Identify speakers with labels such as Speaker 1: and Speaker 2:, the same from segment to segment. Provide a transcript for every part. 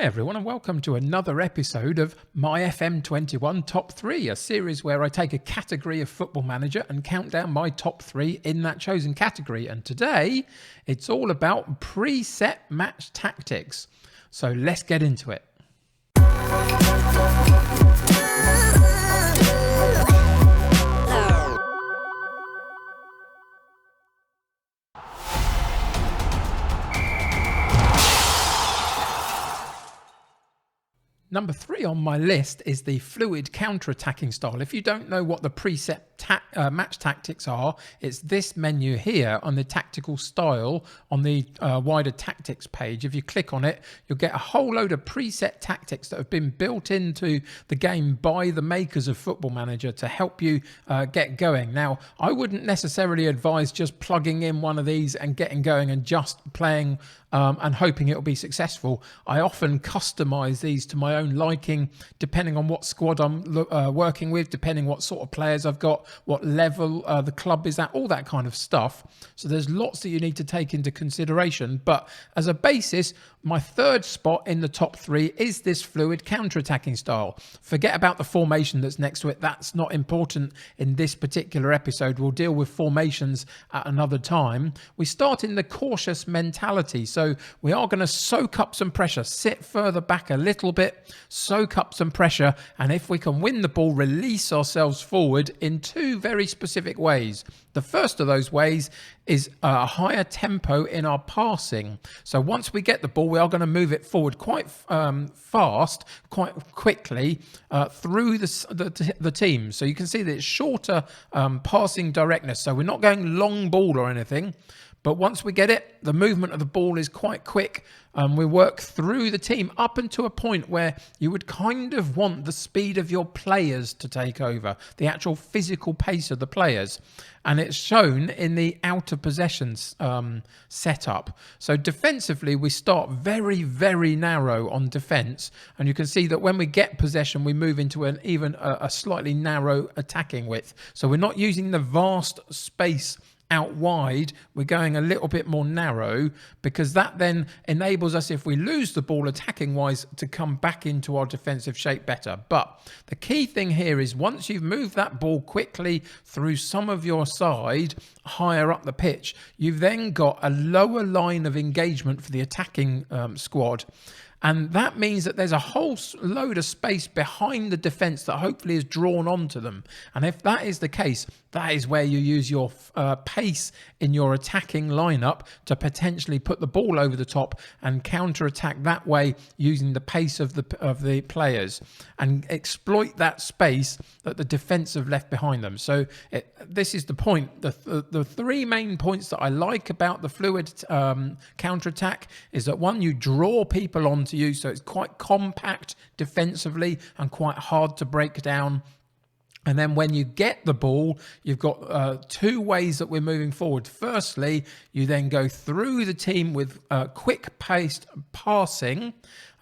Speaker 1: everyone, and welcome to another episode of My FM21 Top 3, a series where I take a category of Football Manager and count down my top 3 in that chosen category. And today, it's all about preset match tactics. So let's get into it. Number 3 on my list is the fluid counter-attacking style. If you don't know what the preset match tactics are, it's this menu here on the tactical style on the wider tactics page. If you click on it, you'll get a whole load of preset tactics that have been built into the game by the makers of Football Manager to help you get going. Now, I wouldn't necessarily advise just plugging in one of these and getting going and just playing and hoping it'll be successful. I often customize these to my own liking, depending on what squad I'm working with, depending what sort of players I've got, what level the club is at, all that kind of stuff. So there's lots that you need to take into consideration. But as a basis, my third spot in the top 3 is this fluid counter-attacking style. Forget about the formation that's next to it. That's not important in this particular episode. We'll deal with formations at another time. We start in the cautious mentality. So we are going to soak up some pressure, sit further back a little bit, soak up some pressure, and if we can win the ball, release ourselves forward in 2 very specific ways. The first of those ways is a higher tempo in our passing. So once we get the ball, we are going to move it forward quite fast, quite quickly through the team. So you can see that it's shorter passing directness. So we're not going long ball or anything. But once we get it, the movement of the ball is quite quick. We work through the team up until a point where you would kind of want the speed of your players to take over, the actual physical pace of the players. And it's shown in the out of possessions setup. So defensively, we start very, very narrow on defence. And you can see that when we get possession, we move into even a slightly narrow attacking width. So we're not using the vast space out wide, we're going a little bit more narrow, because that then enables us, if we lose the ball attacking wise, to come back into our defensive shape better. But the key thing here is once you've moved that ball quickly through some of your side higher up the pitch, you've then got a lower line of engagement for the attacking squad. And that means that there's a whole load of space behind the defence that hopefully is drawn onto them. And if that is the case, that is where you use your pace in your attacking lineup to potentially put the ball over the top and counter-attack that way using the pace of the players and exploit that space that the defence have left behind them. So this is the point. The 3 main points that I like about the fluid counter-attack is that, one, you draw people onto you, so it's quite compact defensively and quite hard to break down. And then when you get the ball, you've got 2 ways that we're moving forward. Firstly, you then go through the team with quick-paced passing,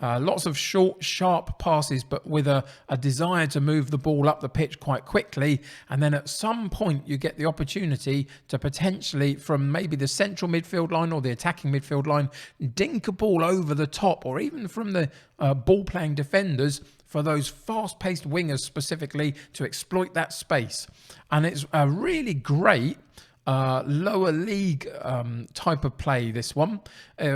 Speaker 1: lots of short, sharp passes, but with a desire to move the ball up the pitch quite quickly. And then at some point, you get the opportunity to potentially, from maybe the central midfield line or the attacking midfield line, dink a ball over the top, or even from the ball-playing defenders, for those fast-paced wingers specifically to exploit that space. And it's a really great lower league type of play, this one,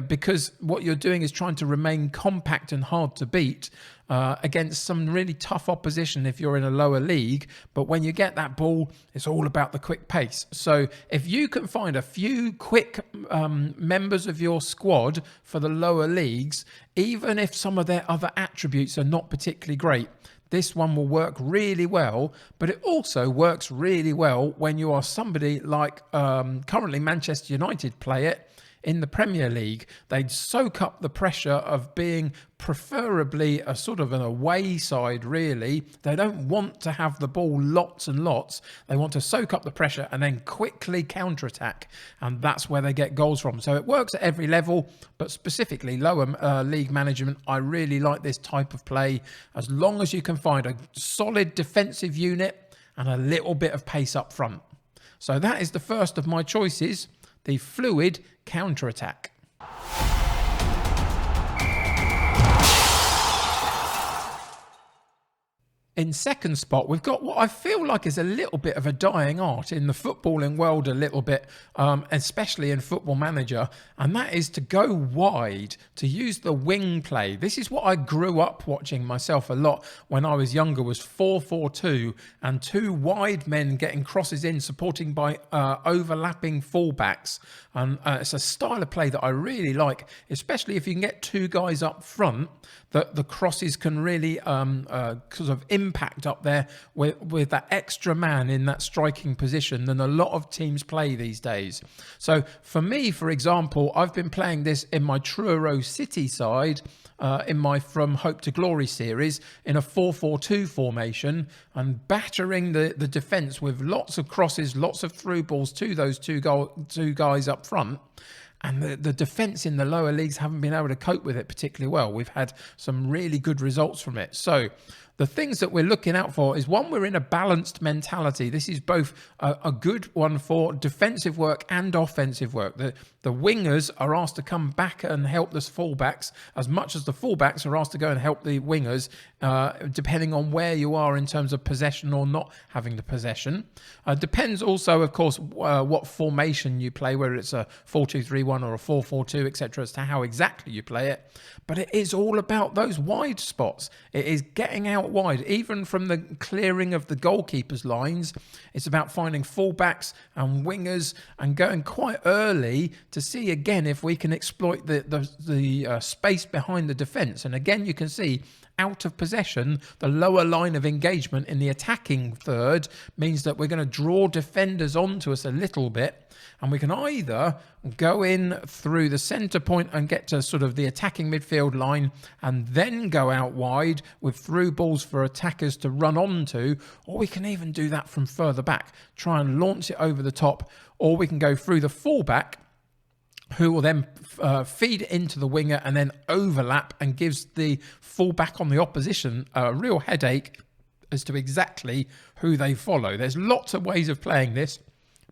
Speaker 1: because what you're doing is trying to remain compact and hard to beat against some really tough opposition if you're in a lower league. But when you get that ball, it's all about the quick pace. So if you can find a few quick members of your squad for the lower leagues, even if some of their other attributes are not particularly great, this one will work really well. But it also works really well when you are somebody like currently Manchester United play it in the Premier League. They'd soak up the pressure of being preferably a sort of an away side, really. They don't want to have the ball lots and lots. They want to soak up the pressure and then quickly counterattack. And that's where they get goals from. So it works at every level, but specifically lower league management, I really like this type of play. As long as you can find a solid defensive unit and a little bit of pace up front. So that is the first of my choices, the fluid counter-attack. In second spot, we've got what I feel like is a little bit of a dying art in the footballing world a little bit, especially in Football Manager, and that is to go wide, to use the wing play. This is what I grew up watching myself a lot when I was younger, was 4-4-2 and two wide men getting crosses in, supporting by overlapping fullbacks. And it's a style of play that I really like, especially if you can get two guys up front, that the crosses can really sort of impact up there with that extra man in that striking position than a lot of teams play these days. So for me, for example, I've been playing this in my Truro City side in my From Hope to Glory series in a 4-4-2 formation, and battering the defence with lots of crosses, lots of through balls to those two guys up front. And the defence in the lower leagues haven't been able to cope with it particularly well. We've had some really good results from it. So the things that we're looking out for is, one, we're in a balanced mentality. This is both a good one for defensive work and offensive work. The wingers are asked to come back and help the fullbacks as much as the fullbacks are asked to go and help the wingers, depending on where you are in terms of possession or not having the possession. Depends also, of course, what formation you play, whether it's a 4-2-3-1 or a 4-4-2, etc., as to how exactly you play it. But it is all about those wide spots. It is getting out wide, even from the clearing of the goalkeeper's lines. It's about finding fullbacks and wingers and going quite early to see again if we can exploit the space behind the defence. And again, you can see out of possession, the lower line of engagement in the attacking third means that we're going to draw defenders onto us a little bit, and we can either go in through the centre point and get to sort of the attacking midfield line and then go out wide with through balls for attackers to run onto, or we can even do that from further back, try and launch it over the top, or we can go through the fullback, who will then feed into the winger and then overlap and gives the fullback on the opposition a real headache as to exactly who they follow. There's lots of ways of playing this,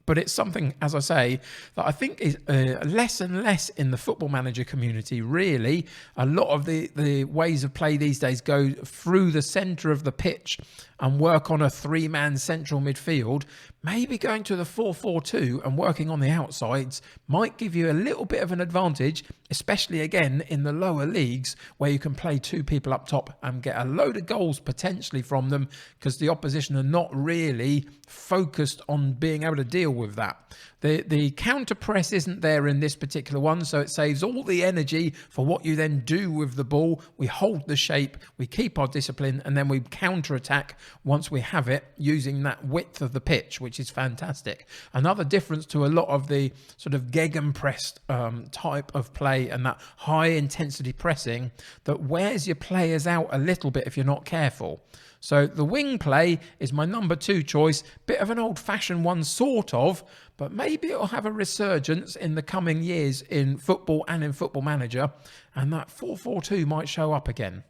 Speaker 1: but it's something, as I say, that I think is less and less in the Football Manager community, really. A lot of the ways of play these days go through the centre of the pitch and work on a three-man central midfield. Maybe going to the 4-4-2 and working on the outsides might give you a little bit of an advantage, especially again in the lower leagues where you can play two people up top and get a load of goals potentially from them because the opposition are not really focused on being able to deal with that. The counter press isn't there in this particular one, so it saves all the energy for what you then do with the ball. We hold the shape, we keep our discipline, and then we counter attack once we have it using that width of the pitch, which is fantastic. Another difference to a lot of the sort of Gigan Press type of play and that high intensity pressing that wears your players out a little bit if you're not careful. So the wing play is my number 2 choice, bit of an old-fashioned one sort of, but maybe it'll have a resurgence in the coming years in football and in Football Manager, and that 4-4-2 might show up again.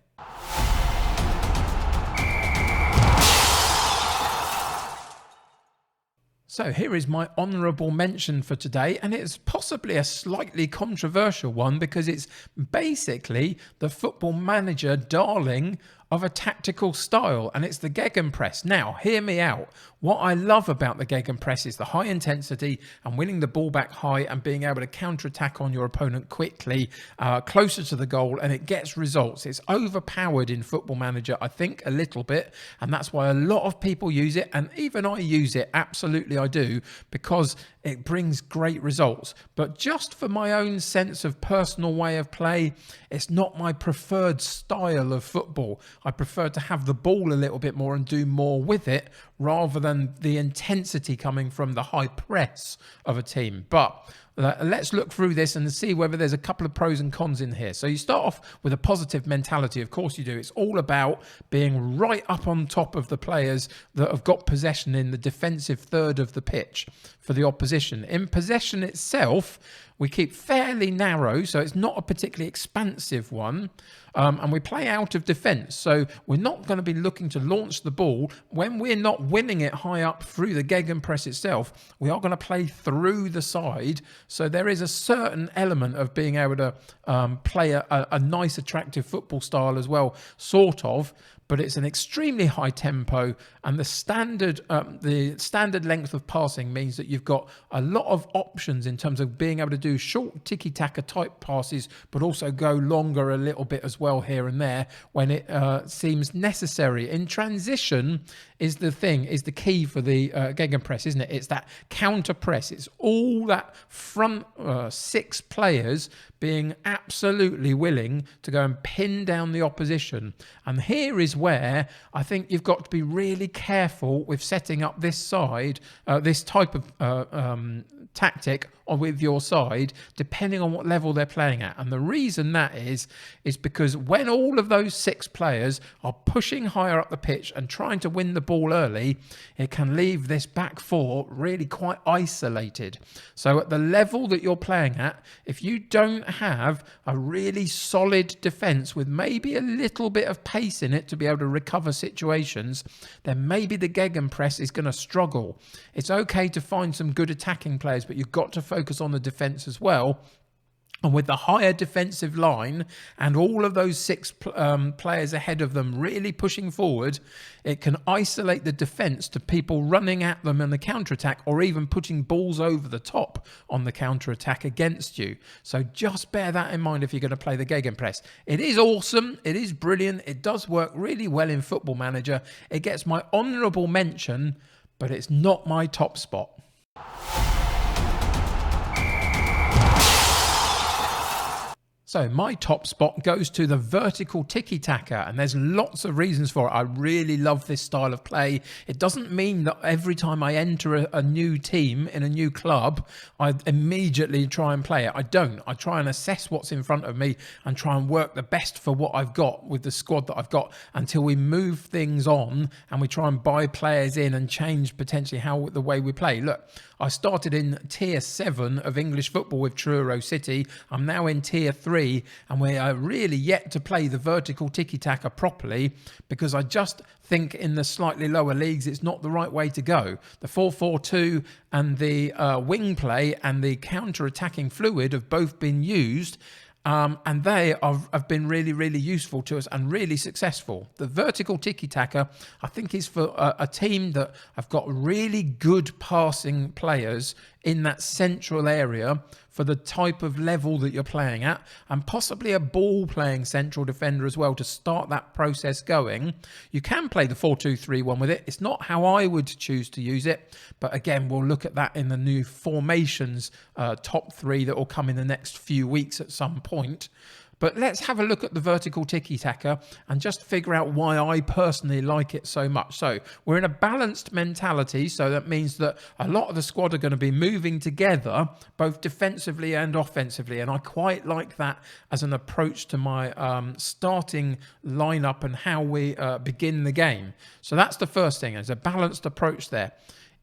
Speaker 1: So here is my honourable mention for today, and it's possibly a slightly controversial one because it's basically the Football Manager darling of a tactical style, and it's the Gigan Press. Now, hear me out. What I love about the Gigan Press is the high intensity and winning the ball back high and being able to counter-attack on your opponent quickly, closer to the goal, and it gets results. It's overpowered in Football Manager, I think, a little bit, and that's why a lot of people use it, and even I use it, absolutely I do, because it brings great results. But just for my own sense of personal way of play, it's not my preferred style of football. I prefer to have the ball a little bit more and do more with it rather than the intensity coming from the high press of a team. But let's look through this and see whether there's a couple of pros and cons in here. So you start off with a positive mentality. Of course you do. It's all about being right up on top of the players that have got possession in the defensive third of the pitch for the opposition. In possession itself, we keep fairly narrow, so it's not a particularly expansive one. And we play out of defence, so we're not going to be looking to launch the ball. When we're not winning it high up through the Gigan Press itself, we are going to play through the side. So there is a certain element of being able to play a nice, attractive football style as well, sort of. but it's an extremely high tempo, and the standard length of passing means that you've got a lot of options in terms of being able to do short tiki-taka type passes, but also go longer a little bit as well here and there when it seems necessary. In transition is the key for the Gigan Press, isn't it? It's that counter press. It's all that front 6 players being absolutely willing to go and pin down the opposition. And here is where I think you've got to be really careful with setting up this side, this type of tactic with your side, depending on what level they're playing at. And the reason that is because when all of those 6 players are pushing higher up the pitch and trying to win the ball early, it can leave this back 4 really quite isolated. So at the level that you're playing at, if you don't have a really solid defence with maybe a little bit of pace in it to be able to recover situations, then maybe the Gigan Press is going to struggle. It's okay to find some good attacking players, but you've got to focus on the defence as well. And with the higher defensive line and all of those 6 players ahead of them really pushing forward, it can isolate the defence to people running at them in the counter-attack, or even putting balls over the top on the counter-attack against you. So just bear that in mind if you're going to play the Gigan Press. It is awesome. It is brilliant. It does work really well in Football Manager. It gets my honourable mention, but it's not my top spot. So my top spot goes to the vertical tiki-taka, and there's lots of reasons for it. I really love this style of play. It doesn't mean that every time I enter a new team in a new club, I immediately try and play it. I don't. I try and assess what's in front of me and try and work the best for what I've got with the squad that I've got until we move things on and we try and buy players in and change potentially the way we play. Look, I started in tier 7 of English football with Truro City. I'm now in tier 3, and we are really yet to play the vertical tiki-taka properly, because I just think in the slightly lower leagues it's not the right way to go. The 4-4-2 and the wing play and the counter-attacking fluid have both been used, and they have been really, really useful to us and really successful. The vertical tiki-taka, I think, is for a team that have got really good passing players in that central area for the type of level that you're playing at, and possibly a ball-playing central defender as well to start that process going. You can play the 4-2-3-1 with it. It's not how I would choose to use it, but again, we'll look at that in the new formations top 3 that will come in the next few weeks at some point. But let's have a look at the vertical tiki-taka and just figure out why I personally like it so much. So we're in a balanced mentality, so that means that a lot of the squad are going to be moving together, both defensively and offensively, and I quite like that as an approach to my starting lineup and how we begin the game. So that's the first thing. There's a balanced approach there.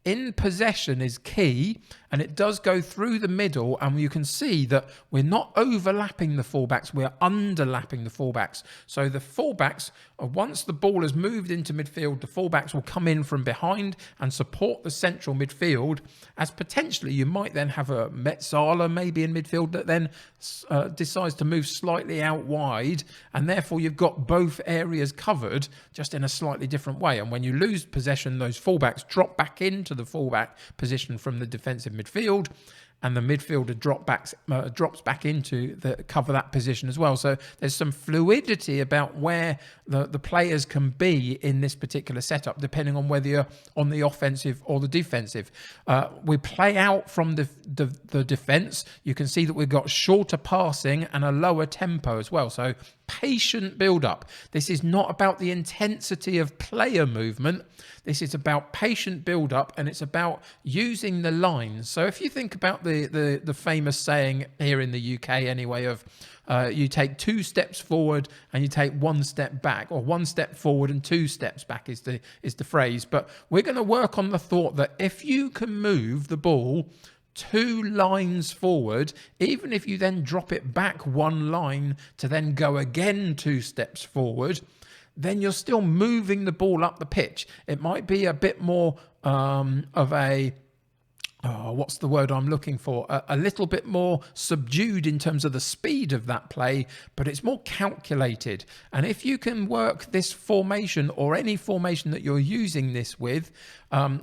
Speaker 1: In possession is key, and it does go through the middle, and you can see that we're not overlapping the fullbacks, we're underlapping the fullbacks. So the fullbacks, once the ball has moved into midfield, the fullbacks will come in from behind and support the central midfield, as potentially you might then have a Metzala maybe in midfield that then decides to move slightly out wide, and therefore you've got both areas covered just in a slightly different way. And when you lose possession, those fullbacks drop back into the fullback position from the defensive midfield, and the midfielder drops back into cover that position as well. So there's some fluidity about where the players can be in this particular setup, depending on whether you're on the offensive or the defensive. We play out from the defence. You can see that we've got shorter passing and a lower tempo as well. So patient build-up. This is not about the intensity of player movement. This is about patient build-up, and it's about using the lines. So if you think about the famous saying here in the UK anyway of you take 2 steps forward and you take 1 step back, or 1 step forward and 2 steps back is the phrase. But we're going to work on the thought that if you can move the ball 2 lines forward, even if you then drop it back 1 line to then go again 2 steps forward, then you're still moving the ball up the pitch. It might be a bit more of a what's the word I'm looking for? A little bit more subdued in terms of the speed of that play, but it's more calculated. And if you can work this formation or any formation that you're using this with,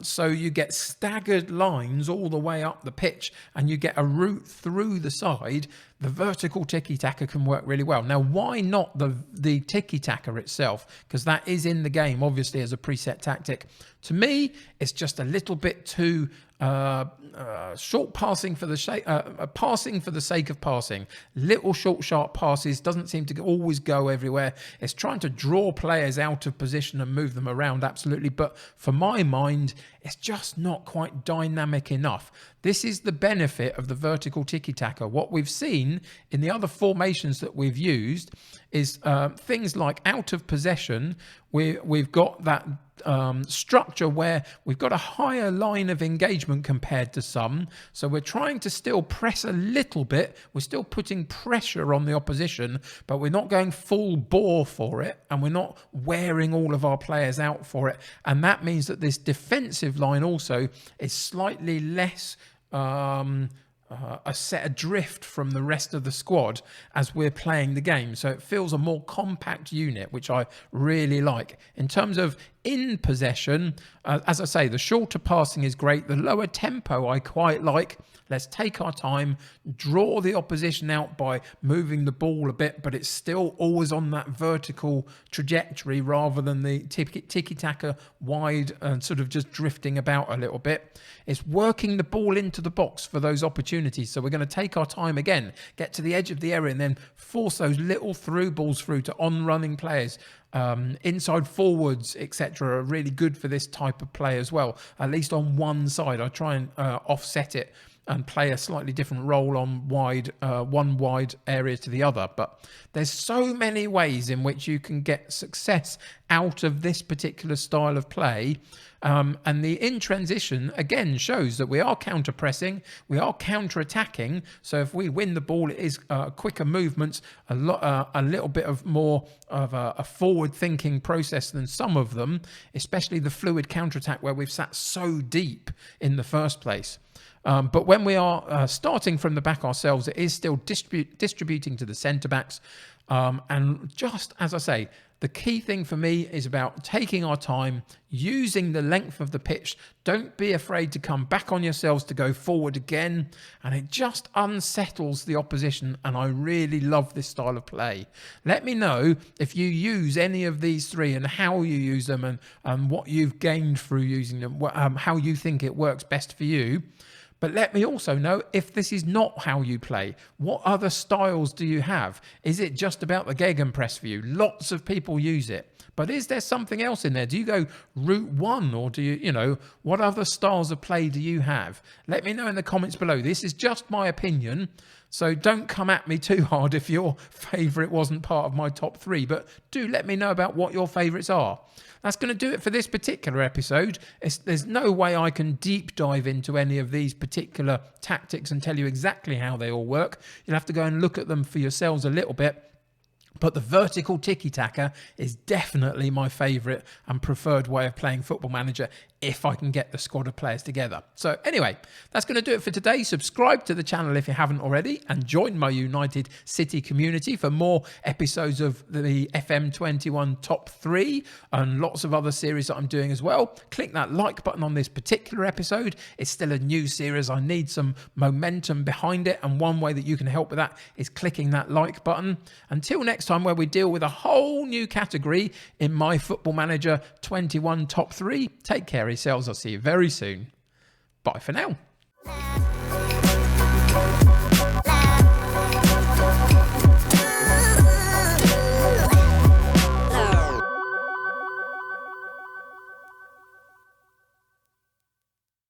Speaker 1: so you get staggered lines all the way up the pitch and you get a route through the side, the vertical tiki-taka can work really well. Now, why not the tiki-taka itself? Because that is in the game, obviously, as a preset tactic. To me, it's just a little bit too short passing for the sake of passing. Little short, sharp passes doesn't seem to always go everywhere. It's trying to draw players out of position and move them around, absolutely. But for my mind, it's just not quite dynamic enough. This is the benefit of the vertical tiki-taka. What we've seen in the other formations that we've used is things like out of possession. We've got that structure where we've got a higher line of engagement compared to some. So we're trying to still press a little bit. We're still putting pressure on the opposition, but we're not going full bore for it, and we're not wearing all of our players out for it. And that means that this defensive line also is slightly less set adrift from the rest of the squad as we're playing the game. So it feels a more compact unit, which I really like. In terms of in possession, as I say, the shorter passing is great. The lower tempo I quite like. Let's take our time, draw the opposition out by moving the ball a bit, but it's still always on that vertical trajectory rather than the tiki-taka wide and sort of just drifting about a little bit. It's working the ball into the box for those opportunities. So we're going to take our time again, get to the edge of the area and then force those little through balls through to on-running players. Inside forwards, etc., are really good for this type of play as well. At least on one side, I try and offset it and play a slightly different role on one wide area to the other. But there's so many ways in which you can get success out of this particular style of play. And the in transition, again, shows that we are counter-pressing, we are counter-attacking. So if we win the ball, it is quicker movements, a little bit of more of a forward-thinking process than some of them, especially the fluid counter-attack where we've sat so deep in the first place. But when we are starting from the back ourselves, it is still distributing to the centre-backs. And just as I say, the key thing for me is about taking our time, using the length of the pitch. Don't be afraid to come back on yourselves to go forward again. And it just unsettles the opposition. And I really love this style of play. Let me know if you use any of these three and how you use them and what you've gained through using them, how you think it works best for you. But let me also know if this is not how you play. What other styles do you have? Is it just about the Gigan Press for you? Lots of people use it. But is there something else in there? Do you go route one, or do you, what other styles of play do you have? Let me know in the comments below. This is just my opinion. So don't come at me too hard if your favourite wasn't part of my top three. But do let me know about what your favourites are. That's going to do it for this particular episode. There's no way I can deep dive into any of these particular tactics and tell you exactly how they all work. You'll have to go and look at them for yourselves a little bit. But the vertical tiki-taka is definitely my favourite and preferred way of playing Football Manager if I can get the squad of players together. So anyway, that's going to do it for today. Subscribe to the channel if you haven't already and join my United City community for more episodes of the FM21 Top 3 and lots of other series that I'm doing as well. Click that like button on this particular episode. It's still a new series. I need some momentum behind it, and one way that you can help with that is clicking that like button. Until next time, where we deal with a whole new category in my Football Manager 21 Top 3. Take care of yourselves. I'll see you very soon. Bye for now.